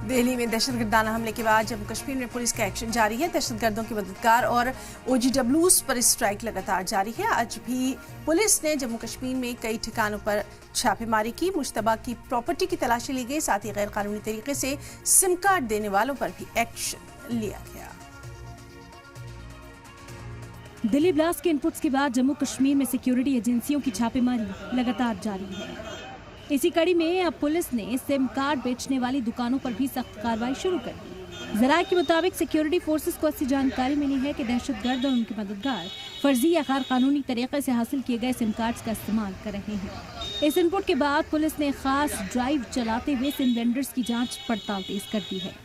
दिल्ली में दहशतगर्दाना हमले के बाद जम्मू कश्मीर में पुलिस का एक्शन जारी है। दहशतगर्दों के मददगार और OGWs पर स्ट्राइक लगातार जारी है। आज भी पुलिस ने जम्मू कश्मीर में कई ठिकानों पर छापेमारी की। मुश्तबा की प्रॉपर्टी की तलाशी ली गई। साथ ही गैर कानूनी तरीके से सिम कार्ड देने वालों पर भी एक्शन लिया गया। दिल्ली ब्लास्ट के इनपुट्स के बाद जम्मू कश्मीर में सिक्योरिटी एजेंसियों की छापेमारी लगातार जारी है। इसी कड़ी में अब पुलिस ने सिम कार्ड बेचने वाली दुकानों पर भी सख्त कार्रवाई शुरू कर दी। जराये के मुताबिक सिक्योरिटी फोर्सेस को ऐसी जानकारी मिली है कि दहशतगर्द और उनके मददगार फर्जी या गैर कानूनी तरीके से हासिल किए गए सिम कार्ड्स का इस्तेमाल कर रहे हैं। इस इनपुट के बाद पुलिस ने खास ड्राइव चलाते हुए सिम वेंडर्स की जांच पड़ताल तेज कर दी है।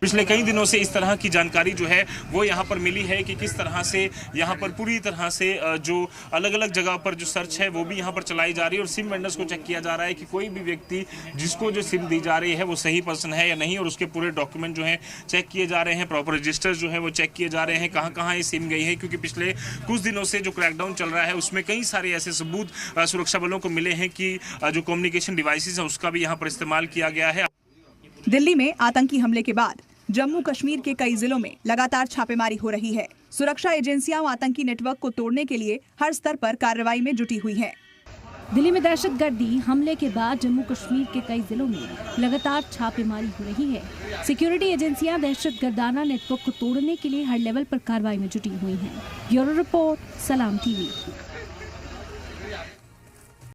पिछले कई दिनों से इस तरह की जानकारी जो है वो यहाँ पर मिली है कि किस तरह से यहाँ पर पूरी तरह से जो अलग अलग जगह पर जो सर्च है वो भी यहाँ पर चलाई जा रही है और सिम वेंडर्स को चेक किया जा रहा है कि कोई भी व्यक्ति जिसको जो सिम दी जा रही है वो सही पर्सन है या नहीं, और उसके पूरे डॉक्यूमेंट जो है चेक किए जा रहे हैं। प्रॉपर रजिस्टर जो है वो चेक किए जा रहे हैं कहाँ कहाँ ये सिम गई है, क्योंकि पिछले कुछ दिनों से जो क्रैकडाउन चल रहा है उसमें कई सारे ऐसे सबूत सुरक्षा बलों को मिले हैं कि जो कम्युनिकेशन डिवाइसेज है उसका भी यहाँ पर इस्तेमाल किया गया है। दिल्ली में आतंकी हमले के बाद जम्मू कश्मीर के कई जिलों में लगातार छापेमारी हो रही है। सुरक्षा एजेंसियां आतंकी नेटवर्क को तोड़ने के लिए हर स्तर पर कार्रवाई में जुटी हुई हैं। दिल्ली में दहशतगर्दी हमले के बाद जम्मू कश्मीर के कई जिलों में लगातार छापेमारी हो रही है। सिक्योरिटी एजेंसियां दहशतगर्दाना नेटवर्क को तोड़ने के लिए हर लेवल पर कार्रवाई में जुटी हुई हैं। ब्यूरो रिपोर्ट, सलाम टीवी।